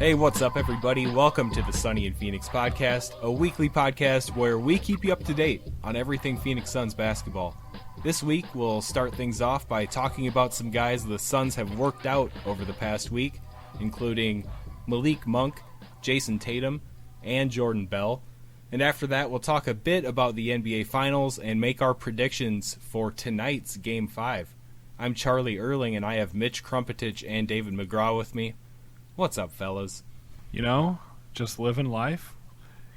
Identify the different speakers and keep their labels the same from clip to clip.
Speaker 1: Hey, what's up, everybody? Welcome to the Sunny in Phoenix podcast, a weekly podcast where we keep you up to date on everything Phoenix Suns basketball. This week, we'll start things off by talking about some guys the Suns have worked out over the past week, including Malik Monk, Jayson Tatum, and Jordan Bell. And after that, we'll talk a bit about the NBA Finals and make our predictions for tonight's Game 5. I'm Charlie Erling, and I have Mitch Krumpetich and David McGraw with me. What's up, fellas?
Speaker 2: You know, just living life,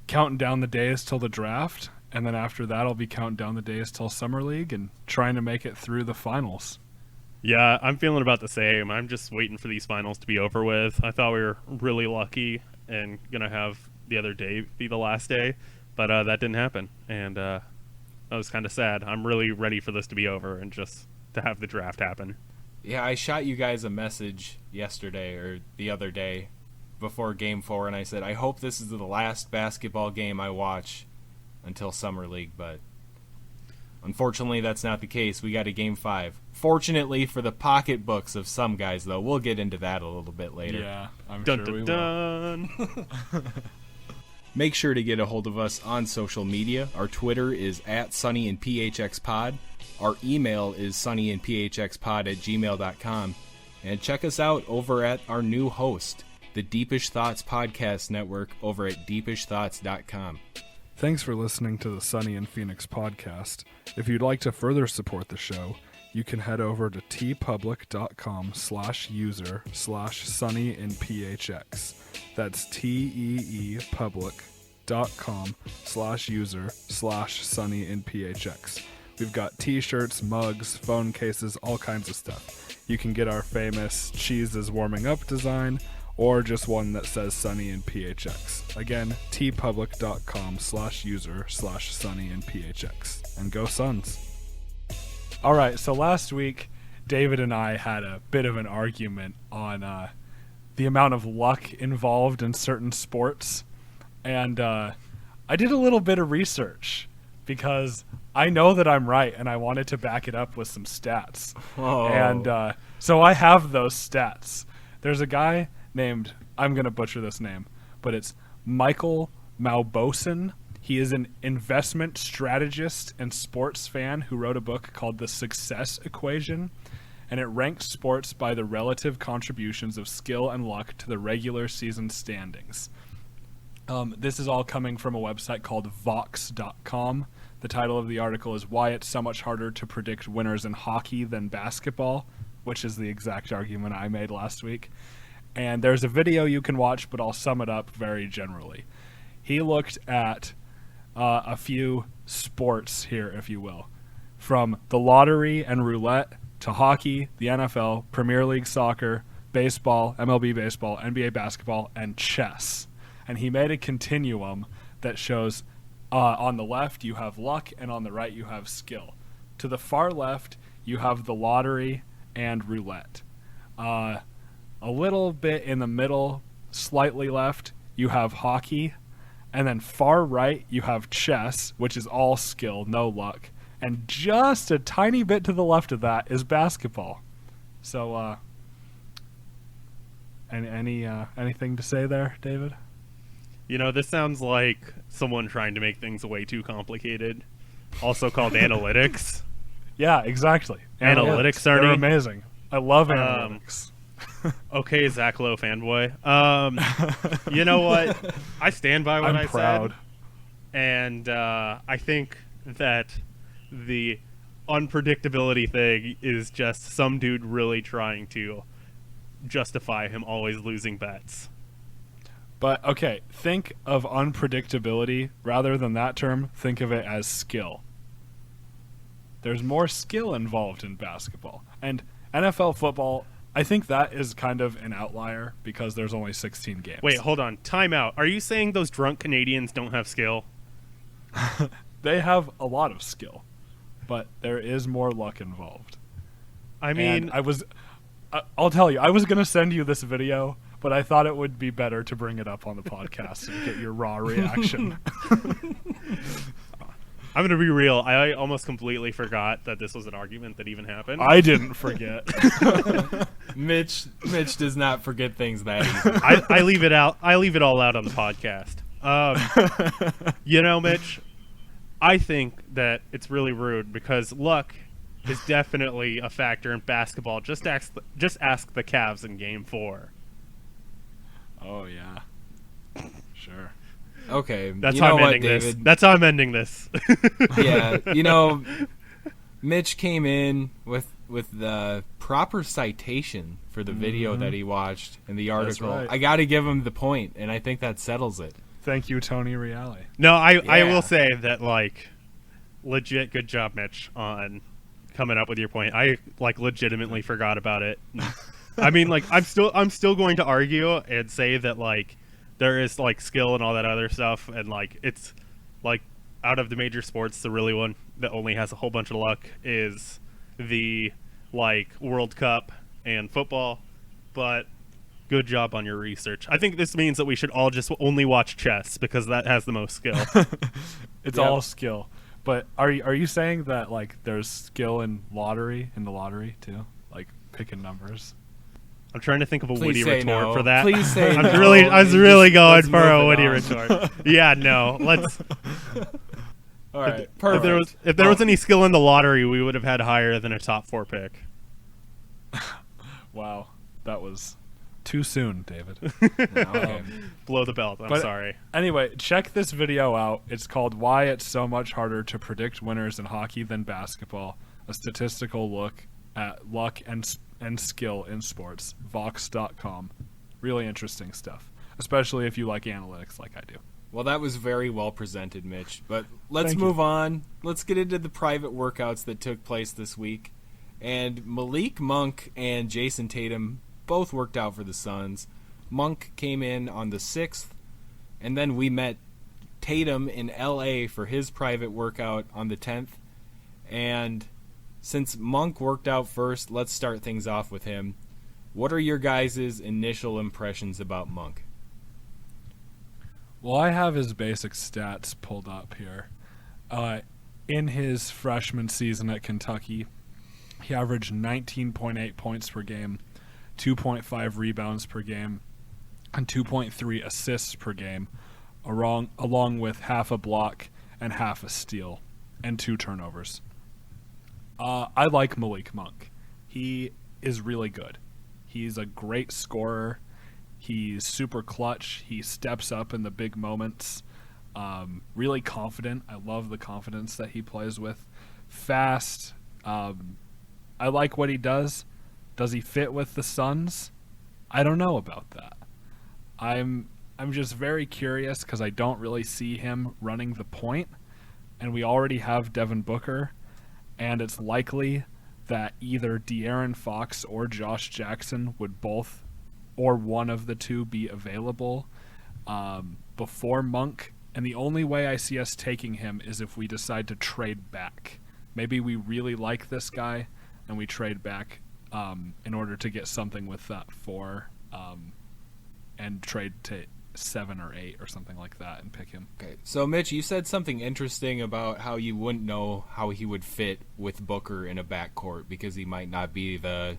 Speaker 2: counting down the days till the draft, and then after that I'll be counting down the days till Summer League and trying to make it through the finals.
Speaker 3: Yeah, I'm feeling about the same. I'm just waiting for these finals to be over with. I thought we were really lucky and going to have the other day be the last day, but that didn't happen, and that was kind of sad. I'm really ready for this to be over and just to have the draft happen.
Speaker 1: Yeah, I shot you guys a message yesterday or the other day before Game 4, and I said, I hope this is the last basketball game I watch until Summer League, but unfortunately that's not the case. We got a Game 5. Fortunately for the pocketbooks of some guys, though. We'll get into that a little bit later.
Speaker 2: Yeah, I'm
Speaker 3: Dun,
Speaker 2: sure
Speaker 3: dun,
Speaker 2: we
Speaker 3: dun.
Speaker 2: will.
Speaker 1: Make sure to get a hold of us on social media. Our Twitter is @SunnyandPHXPod. Our email is sunnyandphxpod@gmail.com. And check us out over at our new host, the Deepish Thoughts Podcast Network, over at deepishthoughts.com.
Speaker 2: Thanks for listening to the Sunny in Phoenix podcast. If you'd like to further support the show, you can head over to tpublic.com/user/sunnyinphx. That's teepublic.com/user/sunnyinphx. We've got t-shirts, mugs, phone cases, all kinds of stuff. You can get our famous cheese is warming up design, or just one that says Sunny in PHX. Again, tpublic.com/user/sunnyinphx. And go Suns. All right, so last week, David and I had a bit of an argument on the amount of luck involved in certain sports. And I did a little bit of research because I know that I'm right, and I wanted to back it up with some stats.
Speaker 1: Oh.
Speaker 2: And so I have those stats. There's a guy named, I'm going to butcher this name, but it's Michael Mauboussin. He is an investment strategist and sports fan who wrote a book called The Success Equation, and it ranks sports by the relative contributions of skill and luck to the regular season standings. This is all coming from a website called Vox.com. The title of the article is Why It's So Much Harder to Predict Winners in Hockey Than Basketball, which is the exact argument I made last week. And there's a video you can watch, but I'll sum it up very generally. He looked at a few sports here, if you will, from the lottery and roulette to hockey, the NFL, Premier League soccer, baseball, MLB baseball, NBA basketball, and chess. And he made a continuum that shows on the left you have luck, and on the right you have skill. To the far left you have the lottery and roulette. A little bit in the middle, slightly left, you have hockey. And then far right you have chess, which is all skill, no luck. And just a tiny bit to the left of that is basketball. So, anything to say there, David?
Speaker 3: You know, this sounds like someone trying to make things way too complicated, also called analytics.
Speaker 2: Yeah, exactly.
Speaker 3: Analytics, Ernie.
Speaker 2: They're amazing. I love analytics.
Speaker 3: Okay, Zach Lowe fanboy. You know what? I stand by what
Speaker 2: I'm proud.
Speaker 3: said. And I think that the unpredictability thing is just some dude really trying to justify him always losing bets.
Speaker 2: But, okay, think of unpredictability. Rather than that term, think of it as skill. There's more skill involved in basketball. And NFL football, I think that is kind of an outlier because there's only 16 games.
Speaker 3: Wait, hold on. Time out. Are you saying those drunk Canadians don't have skill?
Speaker 2: They have a lot of skill, but there is more luck involved.
Speaker 3: I mean,
Speaker 2: and I'll tell you, I was going to send you this video, but I thought it would be better to bring it up on the podcast and get your raw reaction.
Speaker 3: I'm going to be real. I almost completely forgot that this was an argument that even happened.
Speaker 2: I didn't forget.
Speaker 1: Mitch does not forget things that easy.
Speaker 3: I leave it out. I leave it all out on the podcast. Mitch, I think that it's really rude because luck is definitely a factor in basketball. Just ask the Cavs in Game 4.
Speaker 2: Oh yeah, sure.
Speaker 1: Okay,
Speaker 3: that's how I'm ending this. That's how I'm ending this.
Speaker 1: Yeah, Mitch came in with the proper citation for the video that he watched in the article.
Speaker 2: Right.
Speaker 1: I got to give him the point, and I think that settles it.
Speaker 2: Thank you, Tony Reale.
Speaker 3: No, I will say that, like, legit good job, Mitch, on coming up with your point. I, like, legitimately forgot about it. I mean, like, I'm still going to argue and say that, like, there is, like, skill and all that other stuff, and, like, it's, like, out of the major sports, the really one that only has a whole bunch of luck is the, like, World Cup and football, but good job on your research. I think this means that we should all just only watch chess because that has the most skill.
Speaker 2: It's all skill. But are you saying that, like, there's skill in the lottery too, like picking numbers?
Speaker 3: I'm trying to think of a
Speaker 1: Please
Speaker 3: witty
Speaker 1: say
Speaker 3: retort
Speaker 1: no.
Speaker 3: for that.
Speaker 1: Please say
Speaker 3: I
Speaker 1: no.
Speaker 3: was really going
Speaker 1: let's
Speaker 3: for a
Speaker 1: move it
Speaker 3: witty
Speaker 1: on.
Speaker 3: retort. Yeah, no. Let's.
Speaker 1: All right,
Speaker 3: If
Speaker 1: perfect.
Speaker 3: there was any skill in the lottery, we would have had higher than a top 4 pick.
Speaker 2: Wow, that was too soon, David.
Speaker 1: Okay.
Speaker 3: Blow the belt. I'm
Speaker 2: But-
Speaker 3: sorry.
Speaker 2: Anyway, check this video out. It's called "Why It's So Much Harder to Predict Winners in Hockey Than Basketball: A Statistical Look at Luck and Skill in Sports." Vox.com. Really interesting stuff, especially if you like analytics like I do.
Speaker 1: Well, that was very well presented, Mitch. But let's
Speaker 2: Thank you.
Speaker 1: move on. Let's get into the private workouts that took place this week. And Malik Monk and Jayson Tatum both worked out for the Suns. Monk came in on the 6th, and then we met Tatum in L.A. for his private workout on the 10th. And since Monk worked out first, let's start things off with him. What are your guys' initial impressions about Monk?
Speaker 2: Well, I have his basic stats pulled up here. In his freshman season at Kentucky, he averaged 19.8 points per game, 2.5 rebounds per game, and 2.3 assists per game, along with half a block and half a steal and 2 turnovers. I like Malik Monk. He is really good. He's a great scorer. He's super clutch. He steps up in the big moments. Really confident. I love the confidence that he plays with. Fast. I like what he does. Does he fit with the Suns? I don't know about that. I'm just very curious because I don't really see him running the point, and we already have Devin Booker, and it's likely that either De'Aaron Fox or Josh Jackson would both or one of the two be available before Monk. And the only way I see us taking him is if we decide to trade back. Maybe we really like this guy and we trade back in order to get something with that 4 and trade to 7 or 8 or something like that and pick him.
Speaker 1: Okay, so Mitch, you said something interesting about how you wouldn't know how he would fit with Booker in a backcourt because he might not be the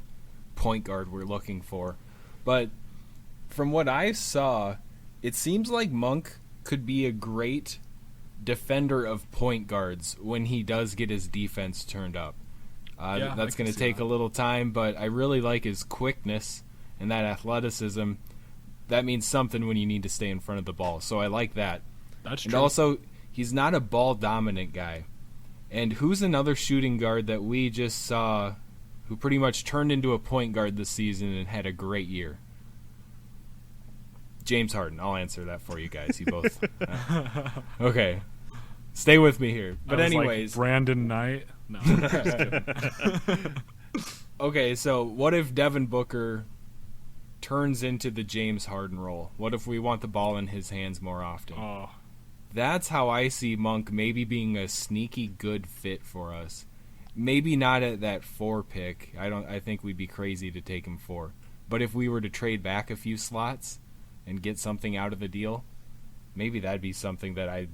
Speaker 1: point guard we're looking for. But from what I saw, it seems like Monk could be a great defender of point guards when he does get his defense turned up. That's going to take a little time, but I really like his quickness and that athleticism. That means something when you need to stay in front of the ball, so I like that.
Speaker 2: That's true.
Speaker 1: And also, he's not a ball-dominant guy. And who's another shooting guard that we just saw who pretty much turned into a point guard this season and had a great year? James Harden. I'll answer that for you guys. You both. Okay. Stay with me here. But
Speaker 2: I was
Speaker 1: anyways.
Speaker 2: like Brandon Knight. No. Just kidding.
Speaker 1: Okay, so what if Devin Booker turns into the James Harden role? What if we want the ball in his hands more often?
Speaker 2: Oh,
Speaker 1: That's how I see Monk maybe being a sneaky good fit for us. Maybe not at that 4 pick. I think we'd be crazy to take him 4. But if we were to trade back a few slots and get something out of the deal, maybe that'd be something that I'd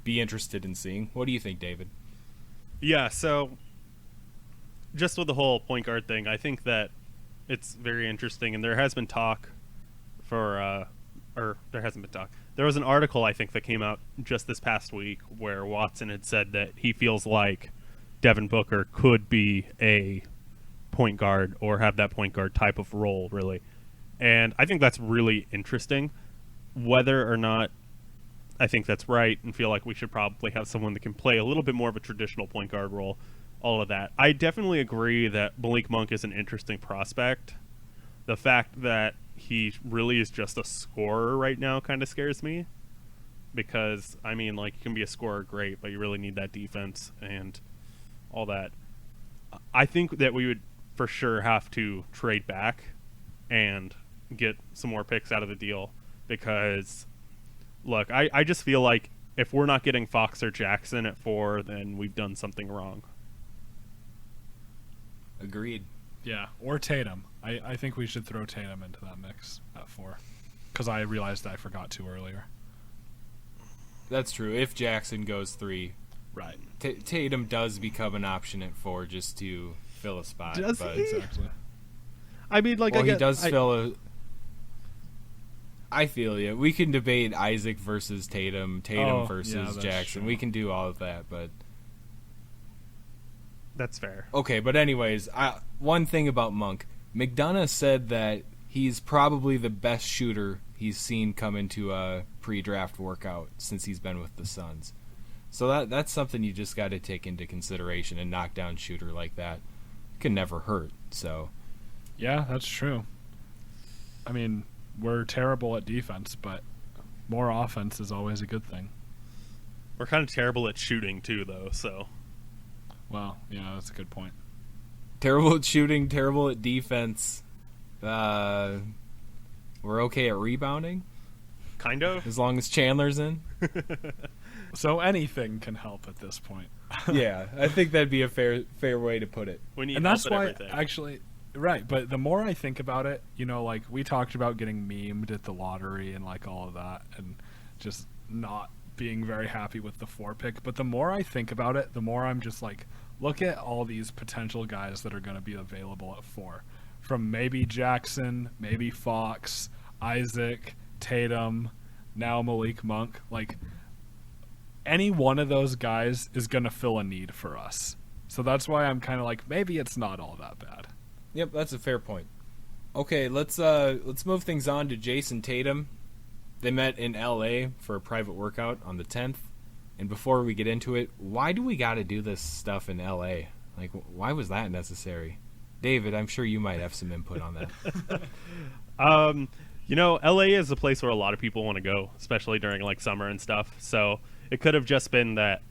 Speaker 1: be interested in seeing. What do you think, David?
Speaker 3: Yeah, so just with the whole point guard thing, I think that it's very interesting, and there has been talk for, or there hasn't been talk. There was an article, I think, that came out just this past week where Watson had said that he feels like Devin Booker could be a point guard or have that point guard type of role, really. And I think that's really interesting. Whether or not I think that's right and feel like we should probably have someone that can play a little bit more of a traditional point guard role, all of that. I definitely agree that Malik Monk is an interesting prospect. The fact that he really is just a scorer right now kind of scares me because, I mean, like, you can be a scorer, great, but you really need that defense and all that. I think that we would for sure have to trade back and get some more picks out of the deal because, look, I just feel like if we're not getting Fox or Jackson at 4, then we've done something wrong.
Speaker 1: Agreed.
Speaker 2: Yeah, or Tatum. I think we should throw Tatum into that mix at 4 because I realized I forgot to earlier.
Speaker 1: That's true. If Jackson goes 3,
Speaker 2: right,
Speaker 1: Tatum does become an option at 4 just to fill a spot.
Speaker 3: Does
Speaker 1: but
Speaker 3: he?
Speaker 2: Exactly.
Speaker 3: I mean, like,
Speaker 1: well, he does fill a. I feel you. We can debate Isaac versus Tatum versus Jackson.
Speaker 2: True.
Speaker 1: We can do all of that, but
Speaker 3: that's fair.
Speaker 1: Okay, but anyways, one thing about Monk, McDonough said that he's probably the best shooter he's seen come into a pre-draft workout since he's been with the Suns. So that's something you just got to take into consideration. A knockdown shooter like that can never hurt. So,
Speaker 2: yeah, that's true. I mean, we're terrible at defense, but more offense is always a good thing.
Speaker 3: We're kind of terrible at shooting too, though. So,
Speaker 2: well, yeah, that's a good point.
Speaker 1: Terrible at shooting, terrible at defense. We're okay at rebounding,
Speaker 3: kind of,
Speaker 1: as long as Chandler's in.
Speaker 2: So anything can help at this point.
Speaker 1: Yeah, I think that'd be a fair way to put it.
Speaker 3: We need
Speaker 2: and that's
Speaker 3: help at
Speaker 2: why,
Speaker 3: everything.
Speaker 2: actually, right. But the more I think about it, you know, like we talked about getting memed at the lottery and like all of that, and just not being very happy with the 4 pick. But the more I think about it, the more I'm just like, look at all these potential guys that are going to be available at 4. From maybe Jackson, maybe Fox, Isaac, Tatum, now Malik Monk. Like, any one of those guys is going to fill a need for us. So that's why I'm kind of like, maybe it's not all that bad.
Speaker 1: Yep, that's a fair point. Okay, let's move things on to Jayson Tatum. They met in LA for a private workout on the 10th. And before we get into it, why do we got to do this stuff in LA? Like, why was that necessary? David, I'm sure you might have some input on that.
Speaker 3: You know, LA is a place where a lot of people want to go, especially during like summer and stuff. So it could have just been that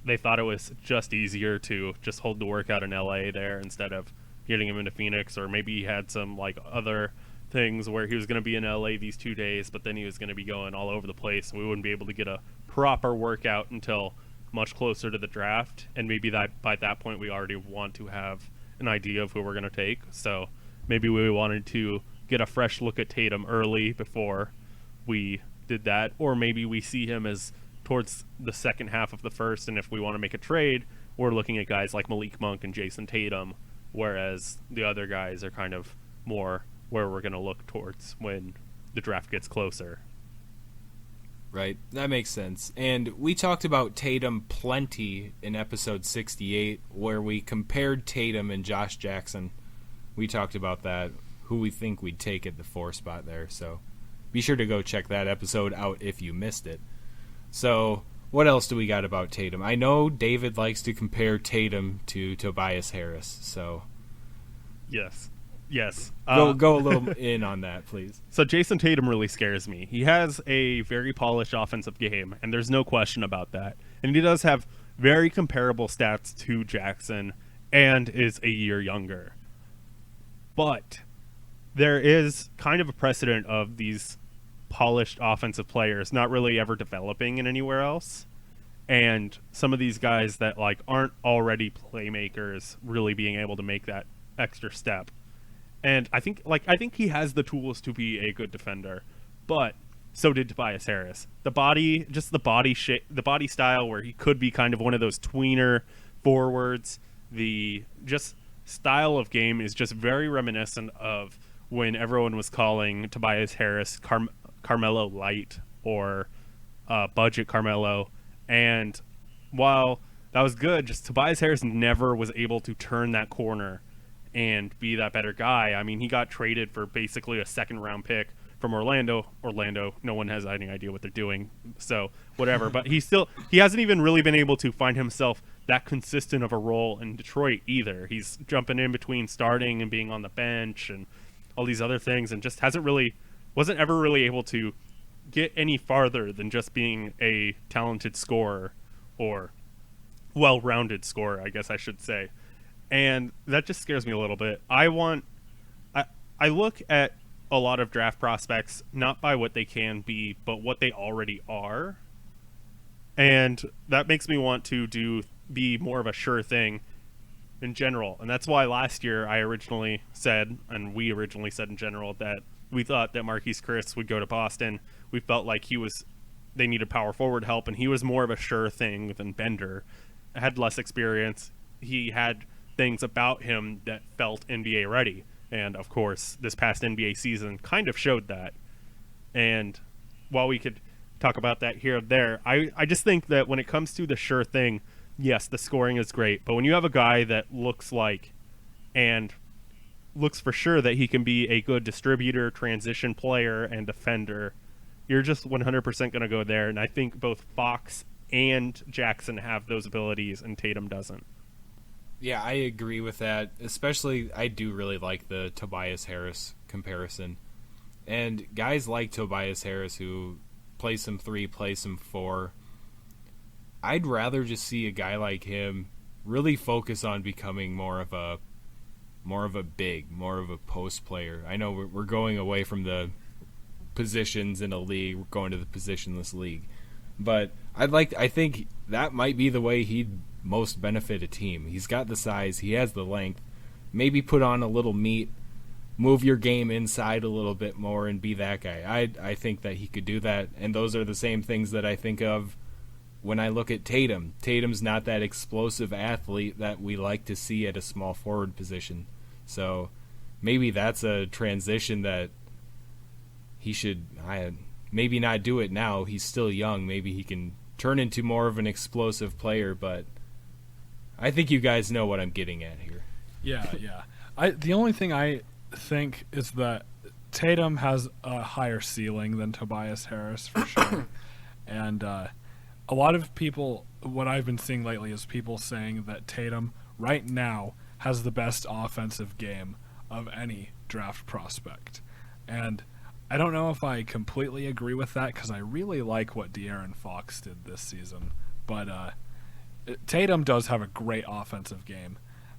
Speaker 3: they thought it was just easier to just hold the workout in LA there instead of getting him into Phoenix, or maybe he had some like other things where he was going to be in LA these 2 days, but then he was going to be going all over the place, and we wouldn't be able to get a proper workout until much closer to the draft. And maybe that by that point we already want to have an idea of who we're going to take. So maybe we wanted to get a fresh look at Tatum early before we did that, or maybe we see him as towards the second half of the first, and if we want to make a trade, we're looking at guys like Malik Monk and Jayson Tatum, whereas the other guys are kind of more where we're going to look towards when the draft gets closer.
Speaker 1: Right, that makes sense. And we talked about Tatum plenty in episode 68, where we compared Tatum and Josh Jackson. We talked about that, who we think we'd take at the 4 spot there. So be sure to go check that episode out if you missed it. So what else do we got about Tatum? I know David likes to compare Tatum to Tobias Harris. So
Speaker 3: Yes.
Speaker 1: Go a little in on that, please.
Speaker 3: So Jayson Tatum really scares me. He has a very polished offensive game, and there's no question about that. And he does have very comparable stats to Jackson and is a year younger. But there is kind of a precedent of these polished offensive players not really ever developing in anywhere else. And some of these guys that like aren't already playmakers really being able to make that extra step. And I think he has the tools to be a good defender, but so did Tobias Harris. The body shape, the body style where he could be kind of one of those tweener forwards, the just style of game is just very reminiscent of when everyone was calling Tobias Harris Carmelo Light or budget Carmelo. And while that was good, just Tobias Harris never was able to turn that corner and be that better guy. I mean, he got traded for basically a second-round pick from Orlando. No one has any idea what they're doing, so whatever. But he hasn't even really been able to find himself that consistent of a role in Detroit either. He's jumping in between starting and being on the bench and all these other things, and just wasn't ever really able to get any farther than just being a talented scorer or well-rounded scorer, I guess I should say. And that just scares me a little bit. I look at a lot of draft prospects not by what they can be, but what they already are. And that makes me want to be more of a sure thing in general. And that's why last year we originally said in general that we thought that Marquise Chris would go to Boston. We felt like they needed power forward help, and he was more of a sure thing than Bender. Had less experience. He had things about him that felt NBA ready. And of course, this past NBA season kind of showed that. And while we could talk about that here and there, I just think that when it comes to the sure thing, yes, the scoring is great. But when you have a guy that looks for sure that he can be a good distributor, transition player, and defender, you're just 100% going to go there. And I think both Fox and Jackson have those abilities, and Tatum doesn't.
Speaker 1: Yeah, I agree with that. Especially, I do really like the Tobias Harris comparison. And guys like Tobias Harris who play some 3, play some 4, I'd rather just see a guy like him really focus on becoming more of a post player. I know we're going away from the positions in a league, we're going to the positionless league. But I think that might be the way he'd most benefit a team. He's got the size, he has the length. Maybe put on a little meat, move your game inside a little bit more, and be that guy. I think that he could do that, and those are the same things that I think of when I look at Tatum. Tatum's not that explosive athlete that we like to see at a small forward position. So maybe that's a transition that he should maybe not do it now. He's still young. Maybe he can turn into more of an explosive player, but I think you guys know what I'm getting at here.
Speaker 2: Yeah. The only thing I think is that Tatum has a higher ceiling than Tobias Harris for sure. And a lot of people, what I've been seeing lately is people saying that Tatum right now has the best offensive game of any draft prospect. And I don't know if I completely agree with that because I really like what De'Aaron Fox did this season. But Tatum does have a great offensive game.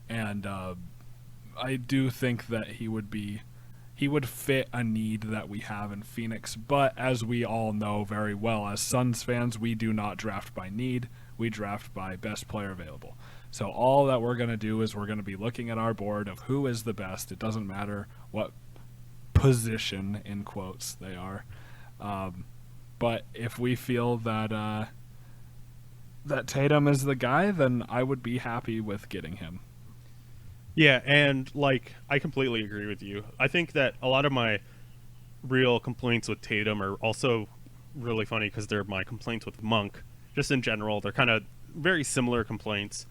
Speaker 2: And I do think that he would fit a need that we have in Phoenix. But as we all know very well, as Suns fans, we do not draft by need. We draft by best player available. So all that we're going to do is we're going to be looking at our board of who is the best. It doesn't matter what position, in quotes, they are. But if we feel that that Tatum is the guy, then I would be happy with getting him.
Speaker 3: Yeah, and I completely agree with you. I think that a lot of my real complaints with Tatum are also really funny because they're my complaints with Monk. Just in general, they're kind of very similar complaints.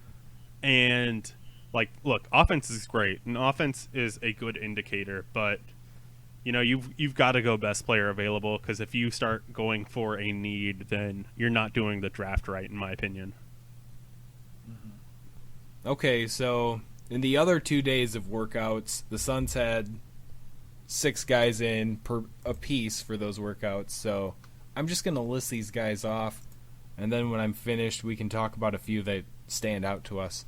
Speaker 3: And look, offense is great, and offense is a good indicator, but you've got to go best player available, because if you start going for a need, then you're not doing the draft right, in my opinion.
Speaker 1: Okay, so in the other 2 days of workouts, the Suns had 6 guys in per a piece for those workouts. So I'm just going to list these guys off, and then when I'm finished, we can talk about a few that stand out to us.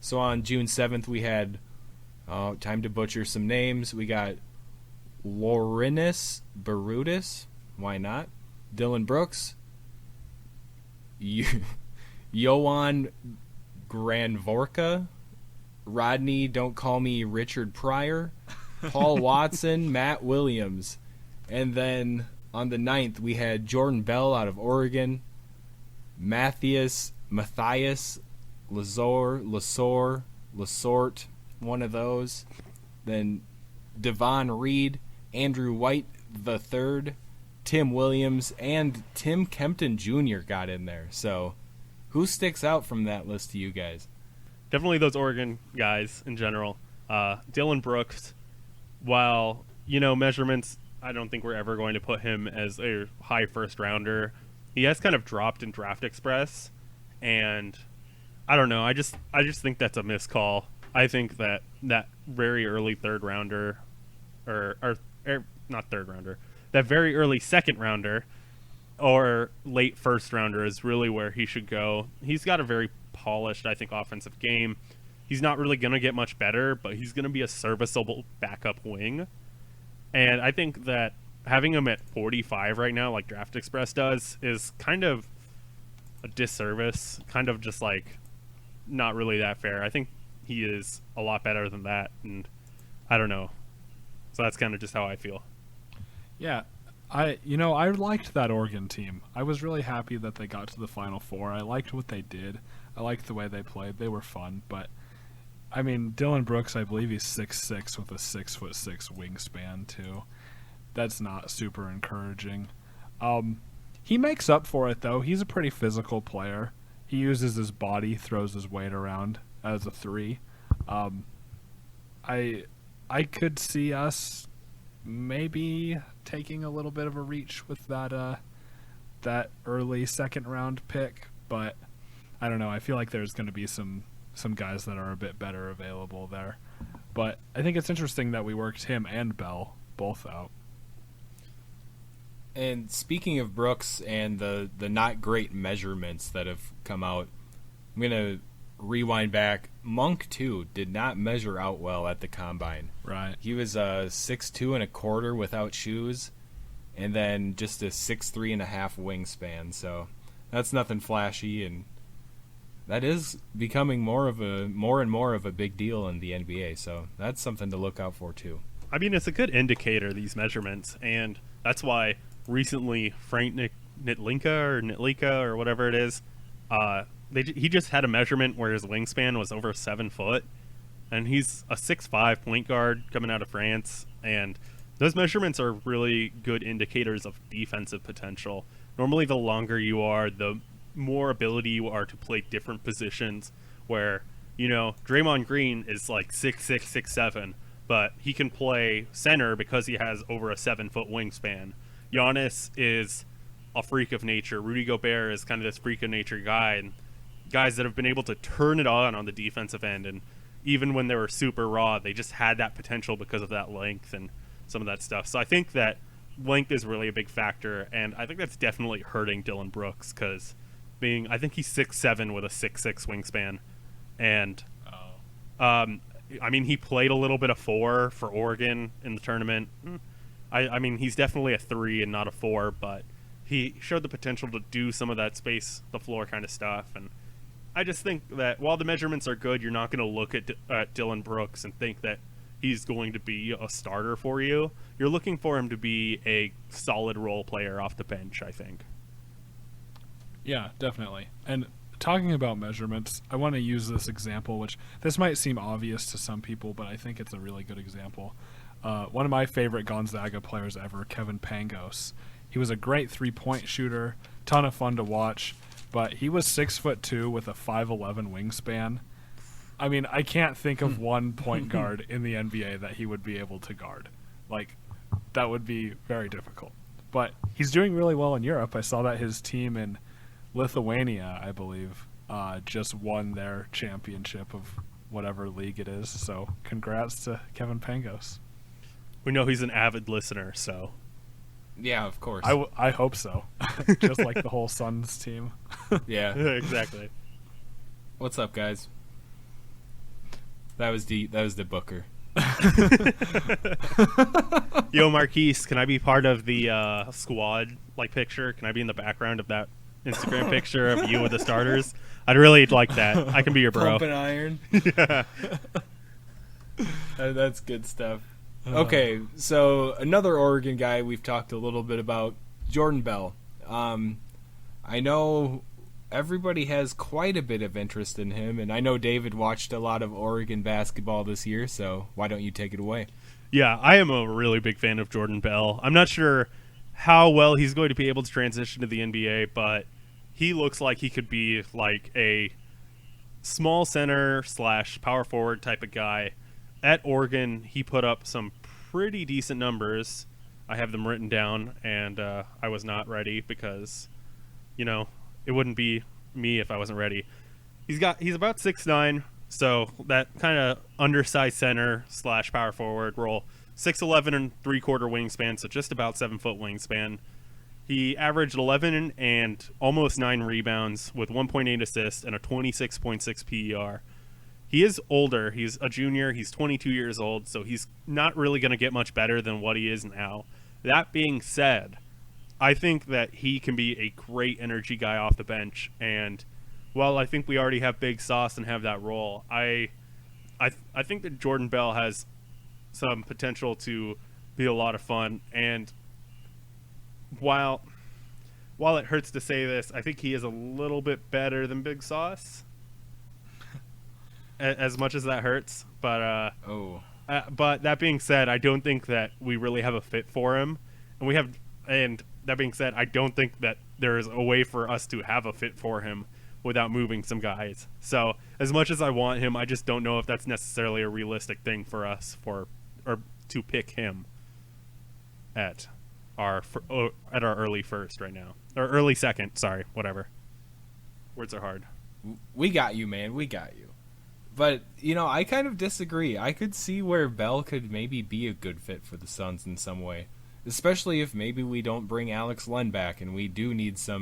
Speaker 1: So on June 7th, we had, time to butcher some names, we got Laurinus Barudis, why not? Dylan Brooks, Johan Granvorka, Rodney, don't call me Richard Pryor, Paul Watson, Matt Williams. And then on the 9th, we had Jordan Bell out of Oregon, Matthias Lasort, one of those. Then Devon Reed, Andrew White the third, Tim Williams, and Tim Kempton Jr. got in there. So who sticks out from that list to you guys?
Speaker 3: Definitely those Oregon guys in general. Dylan Brooks, while, measurements, I don't think we're ever going to put him as a high first rounder. He has kind of dropped in Draft Express, and I don't know. I just think that's a miscall. I think that very early third rounder, or not third rounder, that very early second rounder or late first rounder is really where he should go. He's got a very polished, I think, offensive game. He's not really going to get much better, but he's going to be a serviceable backup wing. And I think that having him at 45 right now, like Draft Express does, is kind of a disservice, kind of just like not really that fair. I think he is a lot better than that, and I don't know. So that's kind of just how I feel.
Speaker 2: Yeah, I liked that Oregon team. I was really happy that they got to the Final Four. I liked what they did. I liked the way they played. They were fun, but I mean, Dylan Brooks, I believe he's 6'6" with a 6'6" wingspan too. That's not super encouraging. He makes up for it though. He's a pretty physical player. He uses his body, throws his weight around as a three. I could see us maybe taking a little bit of a reach with that early second round pick, but I don't know. I feel like there's going to be some guys that are a bit better available there. But I think it's interesting that we worked him and Bell both out.
Speaker 1: And speaking of Brooks and the not great measurements that have come out, I'm going to rewind back. Monk, too, did not measure out well at the Combine.
Speaker 2: Right.
Speaker 1: He was 6'2" and a quarter without shoes, and then just a 6'3" and a half wingspan. So that's nothing flashy, and that is becoming more and more of a big deal in the NBA. So that's something to look out for, too.
Speaker 3: I mean, it's a good indicator, these measurements, and that's why recently Frank Nitlika or whatever it is, he just had a measurement where his wingspan was over 7 foot, and he's a 6'5" point guard coming out of France, and those measurements are really good indicators of defensive potential. Normally, the longer you are, the more ability you are to play different positions, where, Draymond Green is like 6'6", 6'7", but he can play center because he has over a 7 foot wingspan. Giannis is a freak of nature. Rudy Gobert is kind of this freak of nature guy, and guys that have been able to turn it on the defensive end, and even when they were super raw, they just had that potential because of that length and some of that stuff. So I think that length is really a big factor, and I think that's definitely hurting Dylan Brooks, because I think he's 6'7" with a 6'6" wingspan, and I mean, he played a little bit of 4 for Oregon in the tournament. I mean, he's definitely a 3 and not a 4, but he showed the potential to do some of that space the floor kind of stuff. And I just think that while the measurements are good, you're not going to look at Dylan Brooks and think that he's going to be a starter for you. You're looking for him to be a solid role player off the bench, I think.
Speaker 2: Yeah, definitely. And talking about measurements, I want to use this example, which this might seem obvious to some people, but I think it's a really good example. One of my favorite Gonzaga players ever, Kevin Pangos. He was a great three-point shooter, ton of fun to watch, but he was 6'2" with a 5'11" wingspan. I mean, I can't think of one point guard in the NBA that he would be able to guard. Like, that would be very difficult. But he's doing really well in Europe. I saw that his team in Lithuania, I believe, just won their championship of whatever league it is. So congrats to Kevin Pangos.
Speaker 3: We know he's an avid listener, so.
Speaker 1: Yeah, of course.
Speaker 2: I hope so. Just like the whole Suns team.
Speaker 1: Yeah.
Speaker 3: Exactly.
Speaker 1: What's up, guys? That was the Booker.
Speaker 3: Yo, Marquise, can I be part of the squad picture? Can I be in the background of that Instagram picture of you with the starters? I'd really like that. I can be your bro.
Speaker 1: Pump and iron.
Speaker 3: Yeah.
Speaker 1: That's good stuff. Okay, so another Oregon guy we've talked a little bit about, Jordan Bell. I know everybody has quite a bit of interest in him, and I know David watched a lot of Oregon basketball this year, so why don't you take it away?
Speaker 3: Yeah, I am a really big fan of Jordan Bell. I'm not sure how well he's going to be able to transition to the NBA, but he looks like he could be like a small center / power forward type of guy. At Oregon, he put up some pretty decent numbers. I have them written down, and I was not ready because, it wouldn't be me if I wasn't ready. He's about 6'9", so that kind of undersized center / power forward role. 6'11" and 3/4 wingspan, so just about 7 foot wingspan. He averaged 11 and almost 9 rebounds with 1.8 assists and a 26.6 PER. He is older. He's a junior. He's 22 years old, so he's not really going to get much better than what he is now. That being said, I think that he can be a great energy guy off the bench, and while I think we already have Big Sauce and have that role, I think that Jordan Bell has some potential to be a lot of fun, and while it hurts to say this, I think he is a little bit better than Big Sauce. As much as that hurts, but but that being said, I don't think that we really have a fit for him, and that being said, I don't think that there is a way for us to have a fit for him without moving some guys. So as much as I want him, I just don't know if that's necessarily a realistic thing for us or to pick him at our early first right now, or early second. Sorry, whatever. Words are hard.
Speaker 1: We got you, man. We got you. But, I kind of disagree. I could see where Bell could maybe be a good fit for the Suns in some way. Especially if maybe we don't bring Alex Len back and we do need a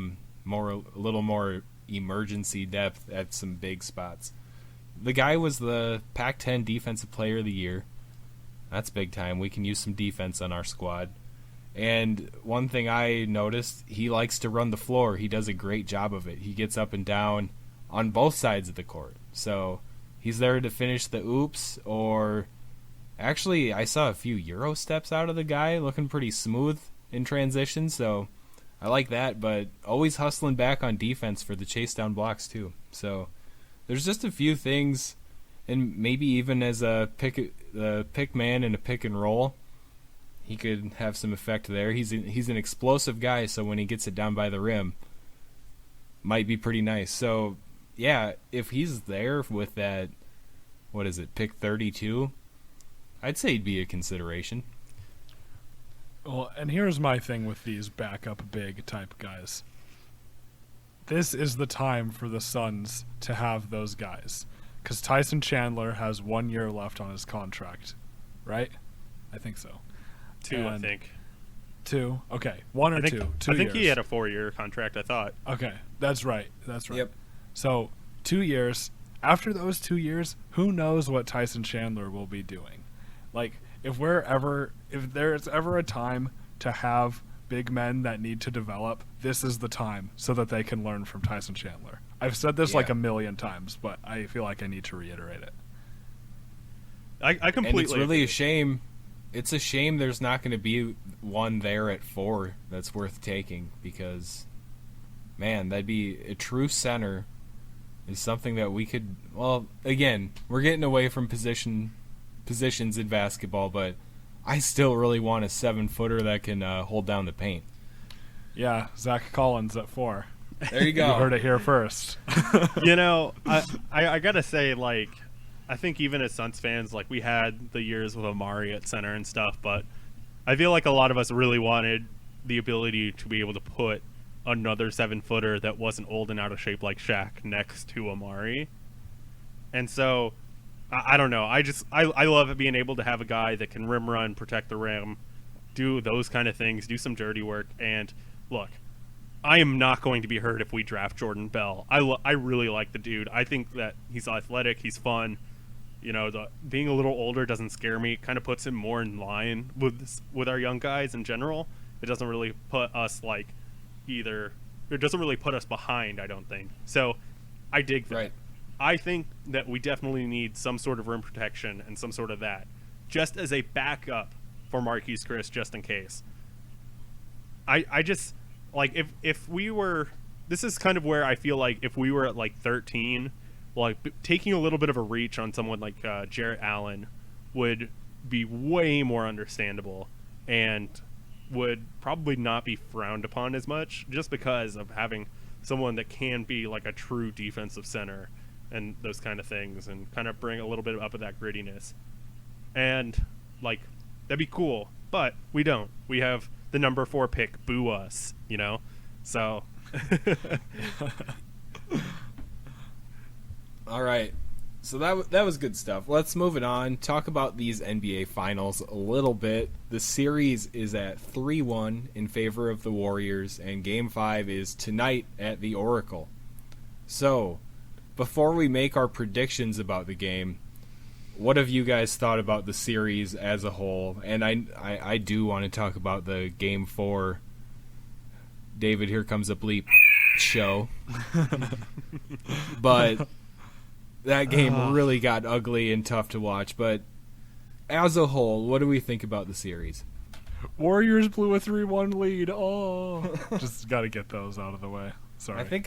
Speaker 1: little more emergency depth at some big spots. The guy was the Pac-10 Defensive Player of the Year. That's big time. We can use some defense on our squad. And one thing I noticed, he likes to run the floor. He does a great job of it. He gets up and down on both sides of the court. So he's there to finish the oops, or actually I saw a few Euro steps out of the guy, looking pretty smooth in transition, so I like that, but always hustling back on defense for the chase down blocks too. So there's just a few things, and maybe even as a pick man in a pick and roll, he could have some effect there. He's an explosive guy, so when he gets it down by the rim, might be pretty nice. So yeah, if he's there with that, pick 32, I'd say he'd be a consideration.
Speaker 2: Well, and here's my thing with these backup big type guys. This is the time for the Suns to have those guys, because Tyson Chandler has 1 year left on his contract, right? I think so.
Speaker 3: 2,
Speaker 2: and
Speaker 3: I think.
Speaker 2: 2? Okay. 1 or 2? 2
Speaker 3: I think
Speaker 2: years.
Speaker 3: he had a 4-year contract, I thought.
Speaker 2: Okay. That's right. Yep. So 2 years. After those 2 years, who knows what Tyson Chandler will be doing? Like, if there's ever a time to have big men that need to develop, this is the time so that they can learn from Tyson Chandler. I've said this like a million times, but I feel like I need to reiterate it.
Speaker 3: I completely.
Speaker 1: And it's really a shame. It's a shame there's not going to be one there at 4 that's worth taking, because, man, that'd be a true center. Is something that we could. Well, again, we're getting away from positions in basketball, but I still really want a 7-footer that can hold down the paint.
Speaker 2: Yeah, Zach Collins at 4.
Speaker 1: There you go.
Speaker 2: You heard it here first.
Speaker 3: I gotta say, like, I think even as Suns fans, like, we had the years with Amari at center and stuff, but I feel like a lot of us really wanted the ability to be able to put another 7-footer that wasn't old and out of shape like Shaq next to Amari. And so I don't know. I love being able to have a guy that can rim run, protect the rim, do those kind of things, do some dirty work. And look, I am not going to be hurt if we draft Jordan Bell. I really like the dude. I think that he's athletic, he's fun. Being a little older doesn't scare me. It kind of puts him more in line with our young guys in general. It doesn't really put us it doesn't really put us behind, I don't think. So I dig that.
Speaker 1: Right.
Speaker 3: I think that we definitely need some sort of rim protection and some sort of that, just as a backup for Marquise Chris, just in case. I just, like, if we were, this is kind of where I feel like if we were at like 13, like taking a little bit of a reach on someone like Jarrett Allen would be way more understandable and would probably not be frowned upon as much, just because of having someone that can be like a true defensive center and those kind of things, and kind of bring a little bit up of that grittiness. And like, that'd be cool, but we don't. We have the number 4 pick. Boo us, you know? So
Speaker 1: All right. So that was good stuff. Let's move it on. Talk about these NBA Finals a little bit. The series is at 3-1 in favor of the Warriors, and Game 5 is tonight at the Oracle. So, before we make our predictions about the game, what have you guys thought about the series as a whole? And I do want to talk about the Game 4. David, here comes a bleep show. But that game really got ugly and tough to watch. But as a whole, what do we think about the series?
Speaker 2: Warriors blew a 3-1 lead. Oh, just got to get those out of the way. Sorry.
Speaker 1: I think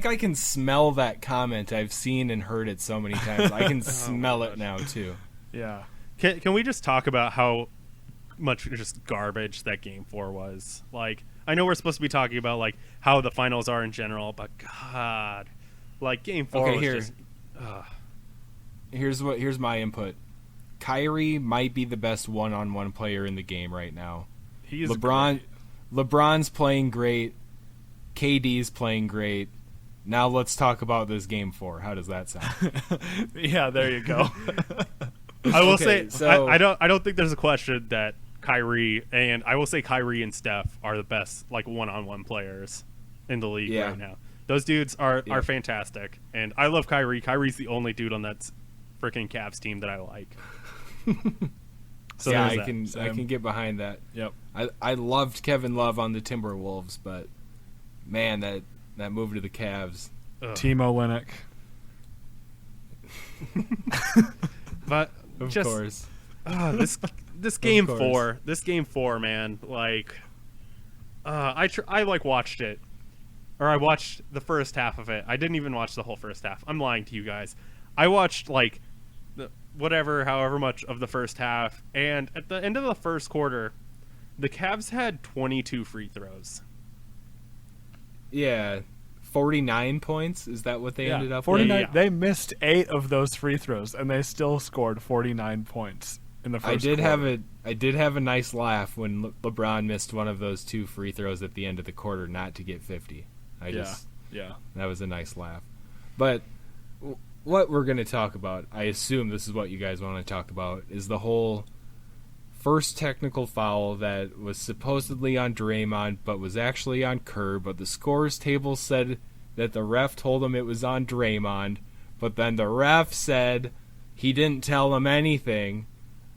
Speaker 1: I can smell that comment. I've seen and heard it so many times. I can smell it now too.
Speaker 2: Yeah.
Speaker 3: Can we just talk about how much just garbage that Game 4 was? Like, I know we're supposed to be talking about like how the finals are in general, but God, like Game 4
Speaker 1: okay,
Speaker 3: was
Speaker 1: here.
Speaker 3: just.
Speaker 1: Here's my input. Kyrie might be the best one-on-one player in the game right now.
Speaker 2: He is
Speaker 1: LeBron's playing great. KD's playing great. Now let's talk about this Game 4. How does that sound?
Speaker 2: Yeah, there you go.
Speaker 3: I will say,
Speaker 1: so
Speaker 3: I don't think there's a question that Kyrie and Steph are the best like one-on-one players in the league right now. Those dudes are fantastic, and I love Kyrie. Kyrie's the only dude on that freaking Cavs team that I like.
Speaker 1: So yeah, I can get behind that.
Speaker 2: Yep.
Speaker 1: I loved Kevin Love on the Timberwolves, but man, that move to the Cavs.
Speaker 2: Timo Werner.
Speaker 3: But
Speaker 1: Of
Speaker 3: just,
Speaker 1: course.
Speaker 3: This Game 4, man, like, I like watched it, or I watched the first half of it. I didn't even watch the whole first half. I'm lying to you guys. I watched like however much of the first half, and at the end of the first quarter, the Cavs had 22 free throws.
Speaker 1: Yeah. 49 points? Is that what they ended up
Speaker 2: 49.
Speaker 1: with?
Speaker 3: Yeah.
Speaker 2: They missed 8 of those free throws, and they still scored 49 points in the first quarter.
Speaker 1: I did have a nice laugh when LeBron missed one of those 2 free throws at the end of the quarter not to get 50. That was a nice laugh. But what we're going to talk about, I assume this is what you guys want to talk about, is the whole first technical foul that was supposedly on Draymond but was actually on Kerr, but the scores table said that the ref told him it was on Draymond, but then the ref said he didn't tell him anything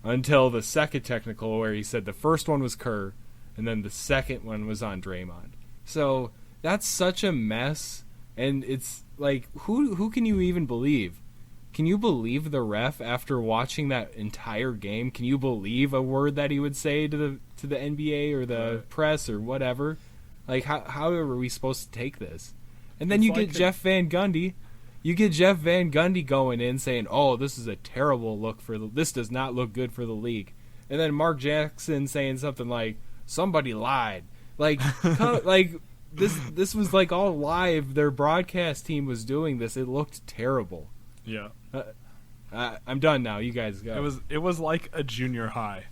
Speaker 1: until the second technical where he said the first one was Kerr and then the second one was on Draymond. So that's such a mess, and it's like, who can you even believe? Can you believe the ref after watching that entire game? Can you believe a word that he would say to the NBA or the press or whatever? Like, how are we supposed to take this? And then you get Jeff Van Gundy. You get Jeff Van Gundy going in saying, "Oh, this is a terrible look this does not look good for the league." And then Mark Jackson saying something like, "Somebody lied." Like, this was like all live. Their broadcast team was doing this. It looked terrible.
Speaker 2: Yeah.
Speaker 1: I'm done now. You guys go.
Speaker 2: It was like a junior high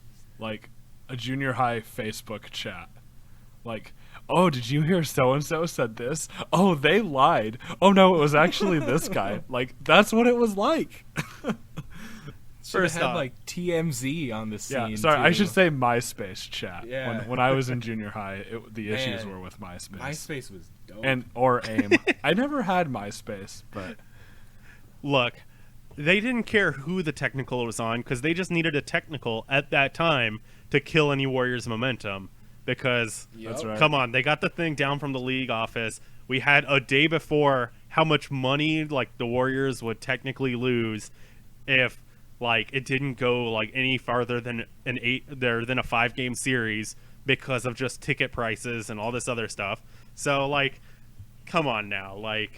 Speaker 2: Facebook chat. Like, oh, did you hear so-and-so said this? Oh, they lied. Oh, no, it was actually this guy. Like, that's what it was like.
Speaker 1: First had like TMZ on the scene.
Speaker 2: Yeah, sorry,
Speaker 1: too.
Speaker 2: I should say MySpace chat.
Speaker 1: Yeah.
Speaker 2: When I was in junior high, the issues were with MySpace.
Speaker 1: MySpace was dope.
Speaker 2: Or AIM. I never had MySpace, but...
Speaker 3: Look, they didn't care who the technical was on because they just needed a technical at that time to kill any Warriors momentum. Because,
Speaker 2: That's right.
Speaker 3: Come on, they got the thing down from the league office. We had a day before how much money like the Warriors would technically lose if like it didn't go like any farther than a 5-game series because of just ticket prices and all this other stuff. So like come on now. Like,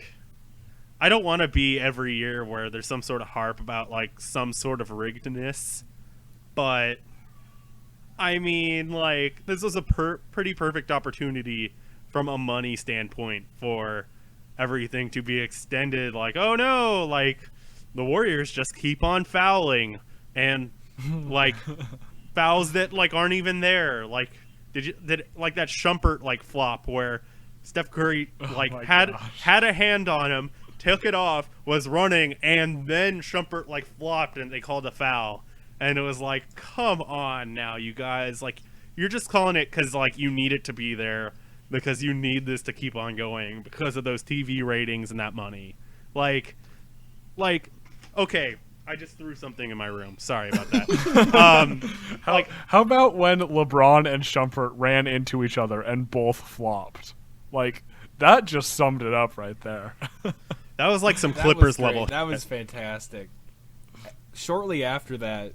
Speaker 3: I don't want to be every year where there's some sort of harp about, like, some sort of riggedness. But, I mean, like, this was a pretty perfect opportunity from a money standpoint for everything to be extended. Like, oh no, like, the Warriors just keep on fouling. And, like, fouls that, like, aren't even there. Like, did like that Shumpert, like, flop where Steph Curry, like, had a hand on him, took it off, was running, and then Shumpert, like, flopped and they called a foul. And it was like, come on now, you guys. Like, you're just calling it because, like, you need it to be there, because you need this to keep on going because of those TV ratings and that money. Like, okay, I just threw something in my room. Sorry about that.
Speaker 2: How about when LeBron and Shumpert ran into each other and both flopped? Like, that just summed it up right there.
Speaker 3: That was like some Clippers level.
Speaker 1: That was fantastic. Shortly after that,